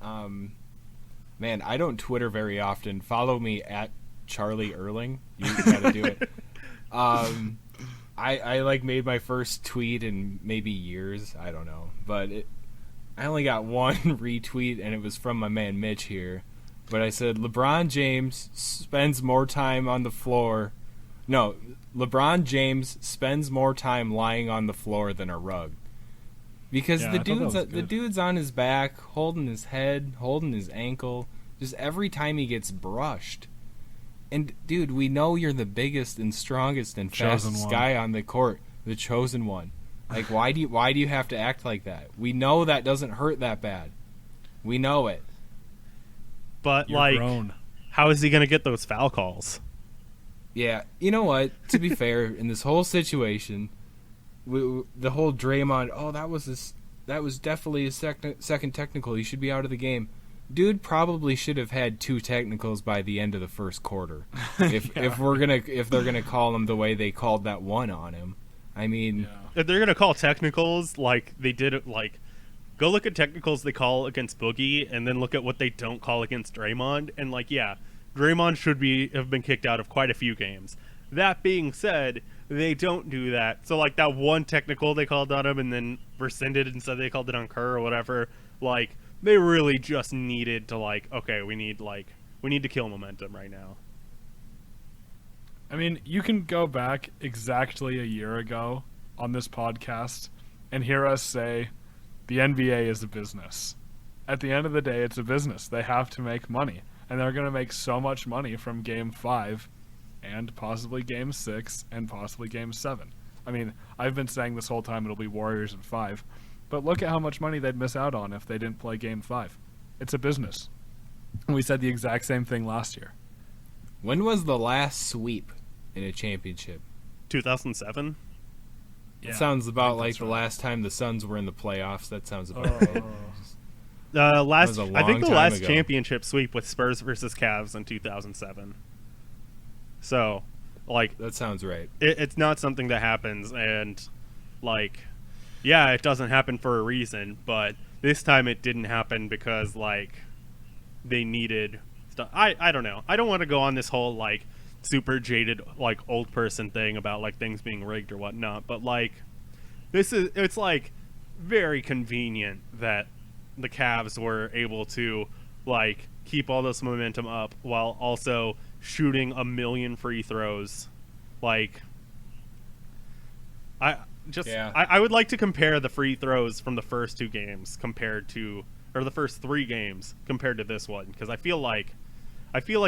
Speaker 1: man, I don't Twitter very often. Follow me at Charlie Erling. You gotta do it. I like made my first tweet in maybe years. I don't know, but I only got one retweet, and it was from my man Mitch here. But I said LeBron James spends more time on the floor. No, LeBron James spends more time lying on the floor than a rug. Because the dude's on his back, holding his head, holding his ankle, just every time he gets brushed. And dude, we know you're the biggest and strongest and fastest guy on the court, the chosen one. Like, why do you have to act like that? We know that doesn't hurt that bad. We know it.
Speaker 3: But
Speaker 2: You're
Speaker 3: like,
Speaker 2: grown. How
Speaker 3: is he gonna get those foul calls?
Speaker 1: Yeah, you know what? To be fair, in this whole situation, the whole Draymond, that was definitely a second technical. He should be out of the game. Dude probably should have had 2 technicals by the end of the first quarter. If they're gonna call him the way they called that one on him. I mean,
Speaker 3: if they're gonna call technicals like they did it, like, go look at technicals they call against Boogie, and then look at what they don't call against Draymond, and like, yeah, Draymond should have been kicked out of quite a few games. That being said, they don't do that. So like that one technical they called on him and then rescinded and said they called it on Kerr or whatever. Like, they really just needed to, like, okay, we need to kill momentum right now.
Speaker 2: I mean, you can go back exactly a year ago on this podcast and hear us say the NBA is a business. At the end of the day, it's a business. They have to make money. And they're going to make so much money from Game 5 and possibly Game 6 and possibly Game 7. I mean, I've been saying this whole time it'll be Warriors in 5. But look at how much money they'd miss out on if they didn't play Game 5. It's a business. And we said the exact same thing last year.
Speaker 1: When was the last sweep in a championship?
Speaker 3: 2007?
Speaker 1: Yeah, it sounds about like the last time the Suns were in the playoffs. That sounds about right.
Speaker 3: I think the last championship sweep was Spurs versus Cavs in 2007. So, like,
Speaker 1: that sounds right.
Speaker 3: It's not something that happens, and like, yeah, it doesn't happen for a reason, but this time it didn't happen because, like, they needed stuff. I don't know. I don't want to go on this whole, like, super jaded, like, old person thing about, like, things being rigged or whatnot, but, like, it's, like, very convenient that the Cavs were able to, like, keep all this momentum up while also shooting a million free throws. Like, I would like to compare the free throws from the first 2 games or the first 3 games compared to this one, because I feel like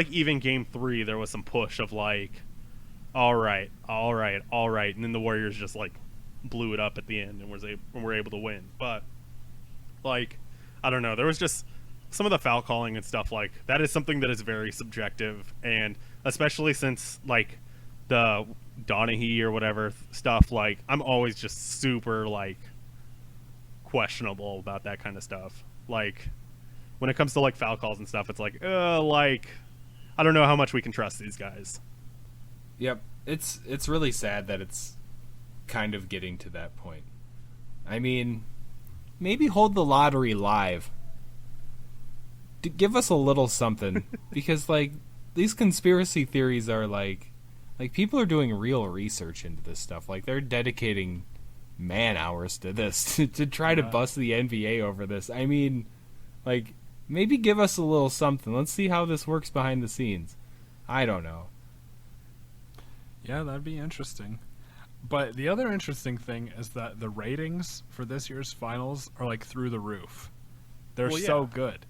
Speaker 3: even Game 3 there was some push of, like, all right, and then the Warriors just, like, blew it up at the end and were able to win. But, like, I don't know, there was just some of the foul calling and stuff, like, that is something that is very subjective, and especially since, like, the Donaghy or whatever stuff, like, I'm always just super, like, questionable about that kind of stuff. Like, when it comes to, like, foul calls and stuff, it's like, like, I don't know how much we can trust these guys.
Speaker 1: Yep, it's really sad that it's kind of getting to that point. I mean, maybe hold the lottery live. Give us a little something, because, like, these conspiracy theories are, like, like people are doing real research into this stuff. Like they're dedicating man hours to this to try to bust the NBA over this. I mean, like maybe give us a little something. Let's see how this works behind the scenes. I don't know.
Speaker 2: Yeah, that'd be interesting. But the other interesting thing is that the ratings for this year's finals are like through the roof. They're so good.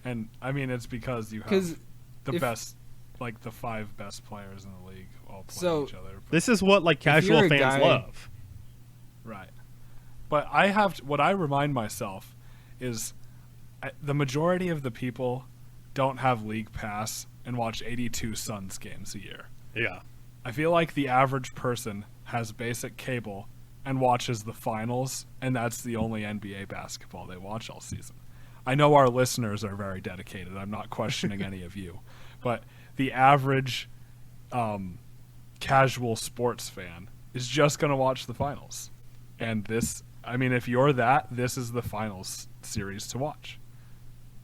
Speaker 2: And I mean, it's because you have the best, like the 5 best players in the league all playing each other. But
Speaker 3: this is what like casual fans love.
Speaker 2: Right. But what I remind myself is the majority of the people don't have League Pass and watch 82 Suns games a year.
Speaker 3: Yeah.
Speaker 2: I feel like the average person has basic cable and watches the finals, and that's the only NBA basketball they watch all season. I know our listeners are very dedicated. I'm not questioning any of you. But the average casual sports fan is just going to watch the finals. And this, I mean, if you're that, this is the finals series to watch.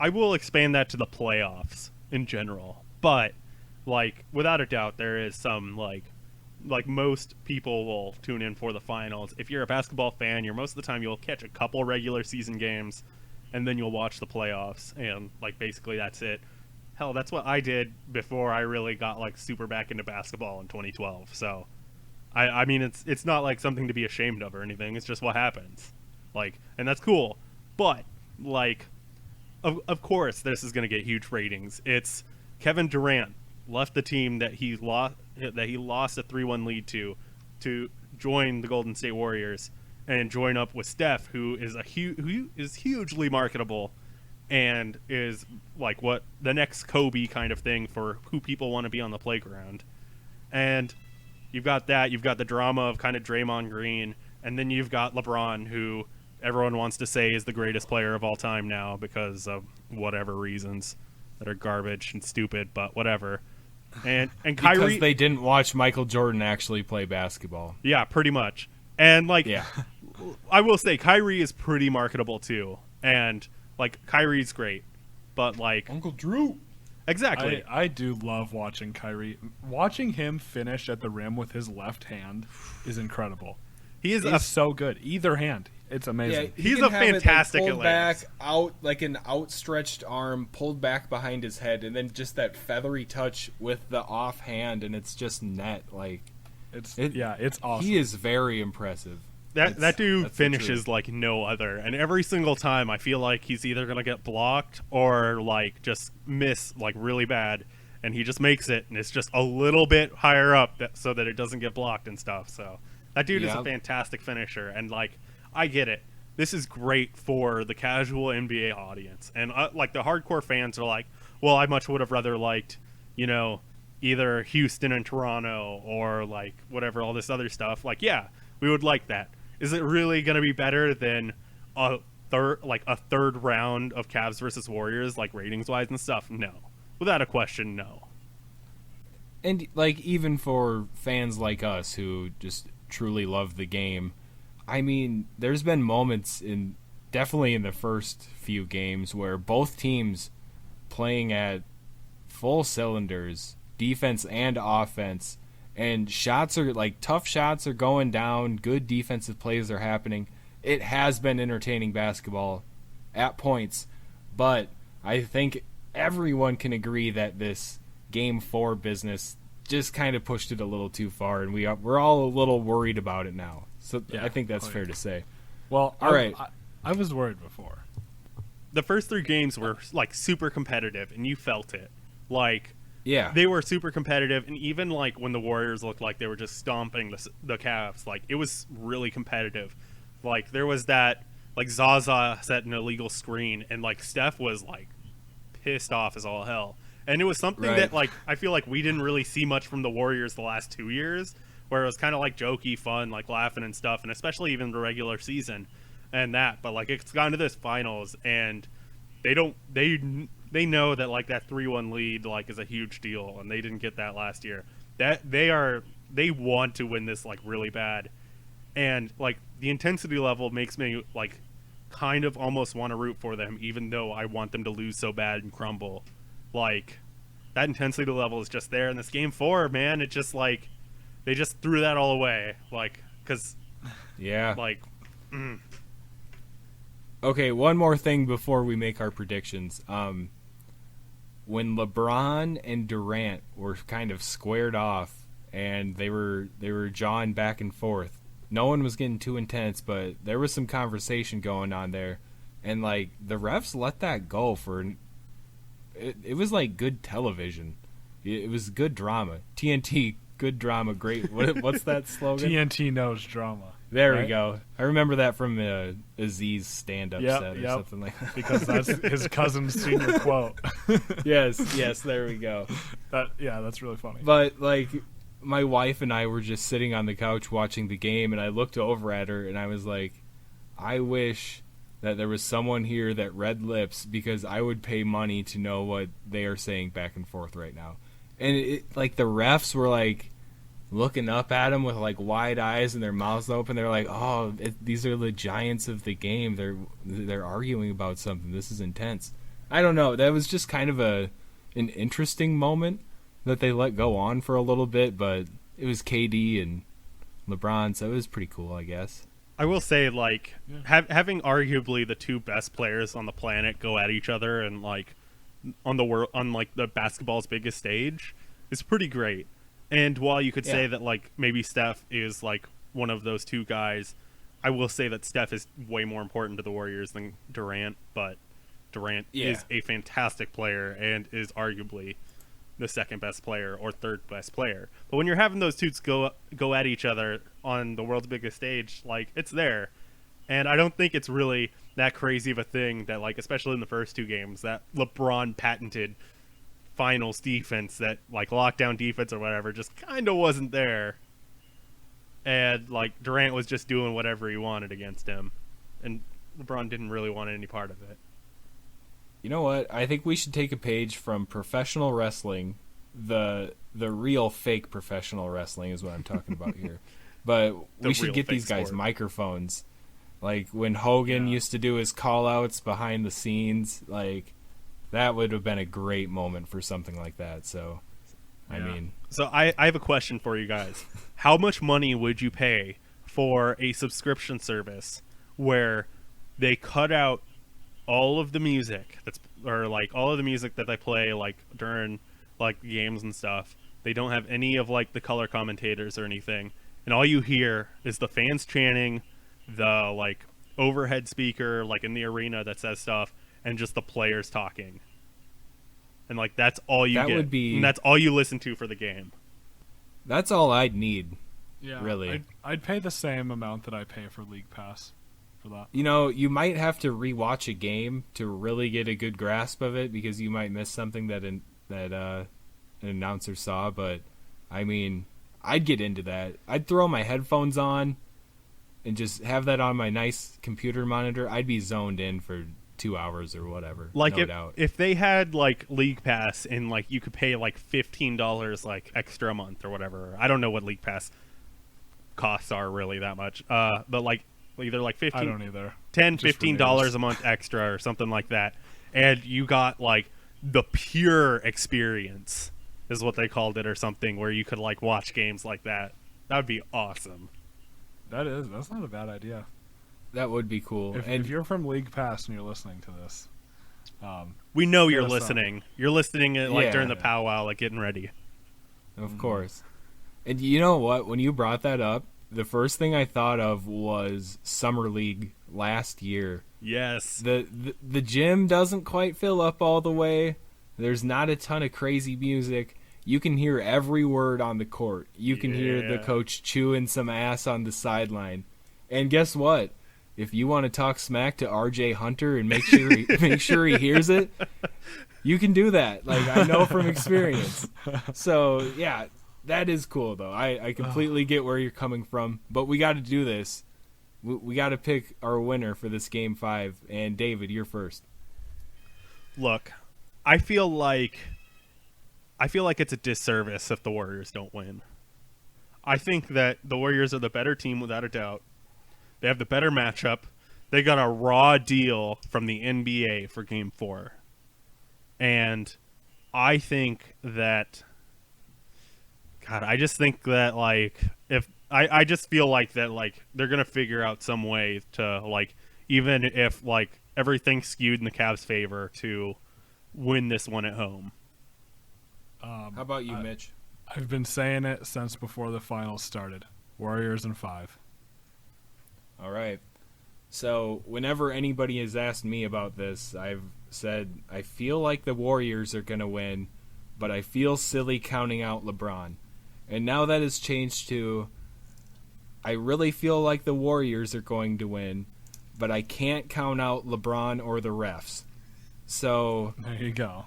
Speaker 3: I will expand that to the playoffs in general. But, like, without a doubt, there is some, like most people will tune in for the finals. If you're a basketball fan, most of the time you'll catch a couple regular season games, and then you'll watch the playoffs, and, like, basically that's it. Hell, that's what I did before I really got, like, super back into basketball in 2012. So, I mean, it's not, like, something to be ashamed of or anything. It's just what happens. Like, and that's cool. But, like, of course this is going to get huge ratings. It's Kevin Durant left the team that he lost a 3-1 lead to join the Golden State Warriors and join up with Steph, who is hugely marketable and is like what the next Kobe kind of thing for who people want to be on the playground. And you've got that, you've got the drama of kind of Draymond Green, and then you've got LeBron, who everyone wants to say is the greatest player of all time now because of whatever reasons that are garbage and stupid, but whatever. And Kyrie,
Speaker 1: because they didn't watch Michael Jordan actually play basketball.
Speaker 3: Yeah, pretty much. And like, I will say Kyrie is pretty marketable too. And like, Kyrie's great, but like
Speaker 1: Uncle Drew.
Speaker 3: Exactly.
Speaker 2: I do love watching Kyrie. Watching him finish at the rim with his left hand is incredible. He's so good. Either hand. It's amazing.
Speaker 1: Yeah,
Speaker 3: he's a fantastic
Speaker 1: pulled back out like an outstretched arm pulled back behind his head, and then just that feathery touch with the offhand, and it's just net. Like
Speaker 2: it's awesome.
Speaker 1: He is very impressive.
Speaker 3: That dude finishes like no other, and every single time I feel like he's either gonna get blocked or like just miss like really bad, and he just makes it, and it's just a little bit higher up so that it doesn't get blocked and stuff. So that dude is a fantastic finisher, and like, I get it. This is great for the casual NBA audience. And like the hardcore fans are like, well, I much would have rather liked, either Houston and Toronto or like whatever, all this other stuff. Like, yeah, we would like that. Is it really going to be better than a third round of Cavs versus Warriors, like ratings wise and stuff? No. Without a question, no.
Speaker 1: And like, even for fans like us who just truly love the game, I mean, there's been moments definitely in the first few games where both teams playing at full cylinders, defense and offense, and shots are like tough shots are going down, good defensive plays are happening. It has been entertaining basketball at points, but I think everyone can agree that this Game 4 business just kind of pushed it a little too far, and we're all a little worried about it now. So yeah, I think that's fair to say.
Speaker 2: Well, all right. I was worried before.
Speaker 3: The first 3 games were like super competitive, and you felt it. Like,
Speaker 1: yeah,
Speaker 3: they were super competitive, and even like when the Warriors looked like they were just stomping the Cavs, like it was really competitive. Like there was that like Zaza set an illegal screen, and like Steph was like pissed off as all hell, and it was something that like I feel like we didn't really see much from the Warriors the last 2 years. Where it was kind of like jokey, fun, like laughing and stuff, and especially even the regular season and that. But like it's gone to this finals, and they know that like that 3-1 lead like is a huge deal, and they didn't get that last year. That they want to win this like really bad, and like the intensity level makes me like kind of almost want to root for them, even though I want them to lose so bad and crumble. Like that intensity level is just there. In this game 4, man, it just like they just threw that all away, like because like.
Speaker 1: Okay, one more thing before we make our predictions. When LeBron and Durant were kind of squared off and they were jawing back and forth, no one was getting too intense, but there was some conversation going on there, and like the refs let that go for it was like good television. It was good drama. TNT, good drama, great. What's that slogan?
Speaker 2: TNT knows drama.
Speaker 1: There
Speaker 2: right?
Speaker 1: we go. I remember that from Aziz stand-up set or something like that.
Speaker 2: Because that's his cousin's senior quote.
Speaker 1: Yes, there we go.
Speaker 2: That's really funny.
Speaker 1: But, like, my wife and I were just sitting on the couch watching the game, and I looked over at her, and I was like, I wish that there was someone here that read lips, because I would pay money to know what they are saying back and forth right now. And, the refs were, like, looking up at him with like wide eyes and their mouths open. They're like, "Oh, these are the giants of the game. They're arguing about something. This is intense." I don't know. That was just kind of an interesting moment that they let go on for a little bit, but it was KD and LeBron, so it was pretty cool, I guess.
Speaker 3: I will say, like, having arguably the two best players on the planet go at each other and like on the basketball's biggest stage is pretty great. And while you could say that, like, maybe Steph is, like, one of those two guys, I will say that Steph is way more important to the Warriors than Durant, but Durant is a fantastic player and is arguably the second best player or third best player. But when you're having those two go at each other on the world's biggest stage, like, it's there. And I don't think it's really that crazy of a thing that, like, especially in the first two games, that LeBron patented finals defense, that like lockdown defense or whatever, just kind of wasn't there, and like Durant was just doing whatever he wanted against him, and LeBron didn't really want any part of it.
Speaker 1: You know what? I think we should take a page from professional wrestling, the real fake professional wrestling is what I'm talking about here. But we should get these guys microphones, like when Hogan used to do his call outs behind the scenes. Like, that would have been a great moment for something like that. So, I mean...
Speaker 3: So I have a question for you guys. How much money would you pay for a subscription service where they cut out all of the music all of the music that they play, like, during, like, games and stuff? They don't have any of, like, the color commentators or anything. And all you hear is the fans chanting, the, like, overhead speaker, like, in the arena that says stuff, and just the players talking, and like that's all you get. And that's all you listen to for the game.
Speaker 1: That's all I'd need.
Speaker 2: Yeah,
Speaker 1: really.
Speaker 2: I'd pay the same amount that I pay for League Pass for that.
Speaker 1: You know, you might have to rewatch a game to really get a good grasp of it, because you might miss something that an announcer saw. But I mean, I'd get into that. I'd throw my headphones on and just have that on my nice computer monitor. I'd be zoned in for 2 hours or whatever.
Speaker 3: Like,
Speaker 1: no doubt.
Speaker 3: If they had like League Pass and like you could pay like $15 like extra a month or whatever. I don't know what League Pass costs are really that much. But like either like $15
Speaker 2: I don't either.
Speaker 3: $15 a month extra or something like that. And you got like the pure experience is what they called it, or something, where you could like watch games like that. That would be awesome.
Speaker 2: That's not a bad idea.
Speaker 1: That would be cool.
Speaker 2: If you're from League Pass and you're listening to this,
Speaker 3: we know you're listening. You're listening during the powwow, like getting ready.
Speaker 1: Of course. And you know what? When you brought that up, the first thing I thought of was Summer League last year.
Speaker 3: Yes.
Speaker 1: The gym doesn't quite fill up all the way. There's not a ton of crazy music. You can hear every word on the court. You can hear the coach chewing some ass on the sideline. And guess what? If you want to talk smack to RJ Hunter and make sure he hears it, you can do that. Like, I know from experience. So, yeah, that is cool, though. I completely get where you're coming from. But we got to do this. We got to pick our winner for this Game 5. And, David, you're first.
Speaker 3: Look, I feel like it's a disservice if the Warriors don't win. I think that the Warriors are the better team without a doubt. They have the better matchup. They got a raw deal from the NBA for Game 4. And I think that, God, I just think that, like, if I just feel like that, like, they're going to figure out some way to, like, even if, like, everything's skewed in the Cavs' favor, to win this one at home.
Speaker 1: How about you, Mitch?
Speaker 2: I've been saying it since before the finals started. Warriors in 5.
Speaker 1: All right. So whenever anybody has asked me about this, I've said I feel like the Warriors are going to win, but I feel silly counting out LeBron. And now that has changed to I really feel like the Warriors are going to win, but I can't count out LeBron or the refs. So
Speaker 2: there you go.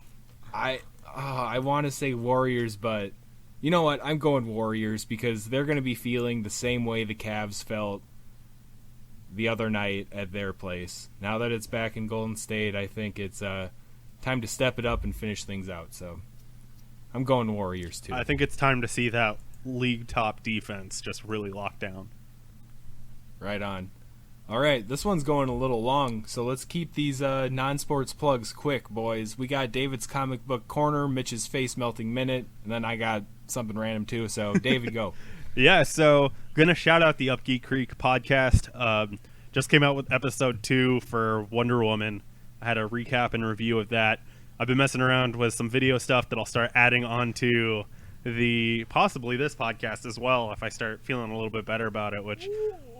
Speaker 1: I want to say Warriors, but you know what? I'm going Warriors because they're going to be feeling the same way the Cavs felt the other night at their place. Now that it's back in Golden State, I think it's time to step it up and finish things out. So I'm going Warriors too.
Speaker 3: I think it's time to see that league top defense just really locked down.
Speaker 1: Right on. All right, this one's going a little long, so let's keep these non-sports plugs quick, boys. We got David's Comic Book Corner, Mitch's Face Melting Minute, and then I got something random too, so David, go.
Speaker 3: Yeah, so gonna shout out the Upgeek Creek podcast. Just came out with episode 2 for Wonder Woman. I had a recap and review of that. I've been messing around with some video stuff that I'll start adding onto the possibly this podcast as well if I start feeling a little bit better about it, which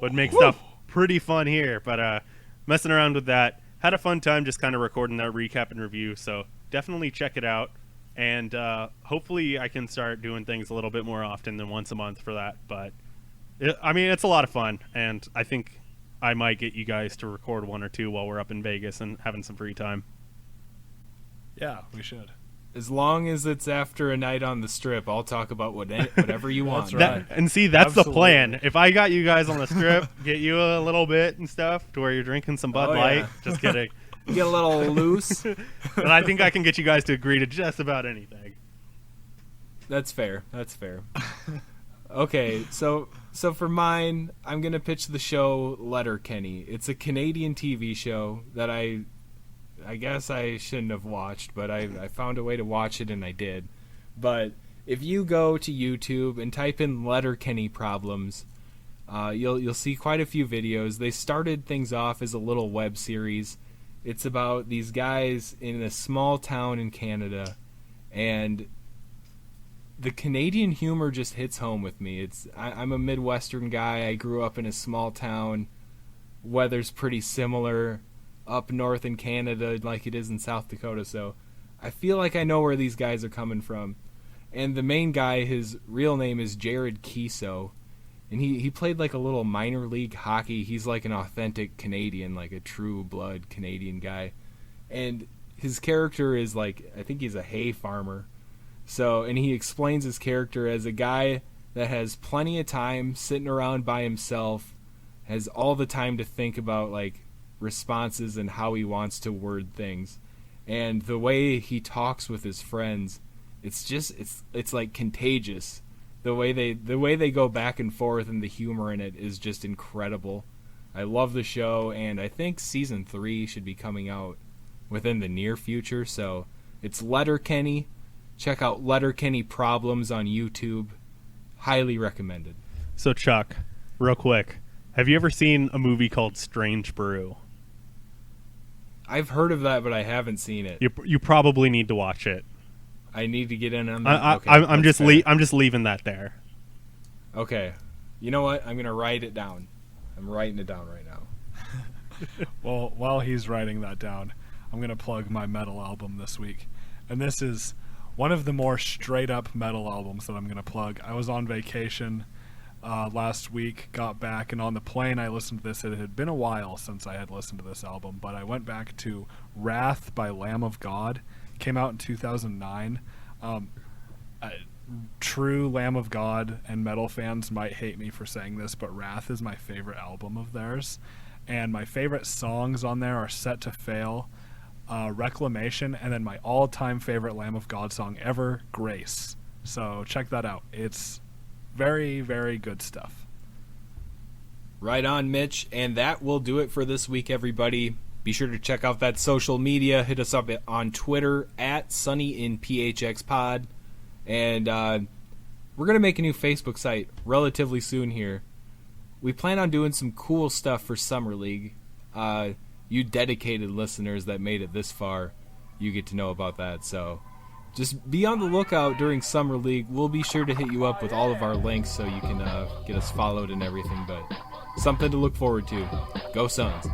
Speaker 3: would make stuff pretty fun here. But messing around with that, had a fun time just kind of recording that recap and review. So definitely check it out. And hopefully I can start doing things a little bit more often than once a month for that. But, it's a lot of fun. And I think I might get you guys to record 1 or 2 while we're up in Vegas and having some free time.
Speaker 2: Yeah, we should.
Speaker 1: As long as it's after a night on the Strip, I'll talk about whatever you want.
Speaker 2: That's right.
Speaker 3: And see, that's
Speaker 2: Absolutely.
Speaker 3: the plan. If I got you guys on the Strip, get you a little bit and stuff to where you're drinking some Bud Light.
Speaker 1: Yeah.
Speaker 3: Just kidding.
Speaker 1: You get a little loose.
Speaker 3: But I think I can get you guys to agree to just about anything.
Speaker 1: That's fair. Okay, so for mine, I'm going to pitch the show Letterkenny. It's a Canadian TV show that I guess I shouldn't have watched, but I found a way to watch it and I did. But if you go to YouTube and type in Letterkenny problems, you'll see quite a few videos. They started things off as a little web series. It's about these guys in a small town in Canada, and the Canadian humor just hits home with me. I'm a Midwestern guy. I grew up in a small town. Weather's pretty similar up north in Canada like it is in South Dakota, so I feel like I know where these guys are coming from. And the main guy, his real name is Jared Keeso, and he played like a little minor league hockey. He's like an authentic Canadian, like a true blood Canadian guy. And his character is like, I think he's a hay farmer. So, and he explains his character as a guy that has plenty of time sitting around by himself, has all the time to think about like responses and how he wants to word things. And the way he talks with his friends, it's like contagious. The way they go back and forth and the humor in it is just incredible. I love the show, and I think season 3 should be coming out within the near future. So it's Letterkenny. Check out Letterkenny Problems on YouTube. Highly recommended.
Speaker 3: So Chuck, real quick, have you ever seen a movie called Strange Brew?
Speaker 1: I've heard of that, but I haven't seen it.
Speaker 3: You probably need to watch it.
Speaker 1: I need to get in on that. Okay,
Speaker 3: I'm just leaving that there.
Speaker 1: Okay. You know what? I'm going to write it down. I'm writing it down right now.
Speaker 2: Well, while he's writing that down, I'm going to plug my metal album this week. And this is one of the more straight-up metal albums that I'm going to plug. I was on vacation last week, got back, and on the plane I listened to this. It had been a while since I had listened to this album, but I went back to Wrath by Lamb of God. Came out in 2009. True Lamb of God and metal fans might hate me for saying this, but Wrath is my favorite album of theirs. And my favorite songs on there are Set to Fail, Reclamation, and then my all-time favorite Lamb of God song ever, Grace. So check that out. It's very, very good stuff.
Speaker 1: Right on, Mitch. And that will do it for this week, everybody. Be sure to check out that social media. Hit us up on Twitter at SunnyInPHXPod. And we're going to make a new Facebook site relatively soon here. We plan on doing some cool stuff for Summer League. You dedicated listeners that made it this far, you get to know about that. So just be on the lookout during Summer League. We'll be sure to hit you up with all of our links so you can get us followed and everything. But something to look forward to. Go Suns.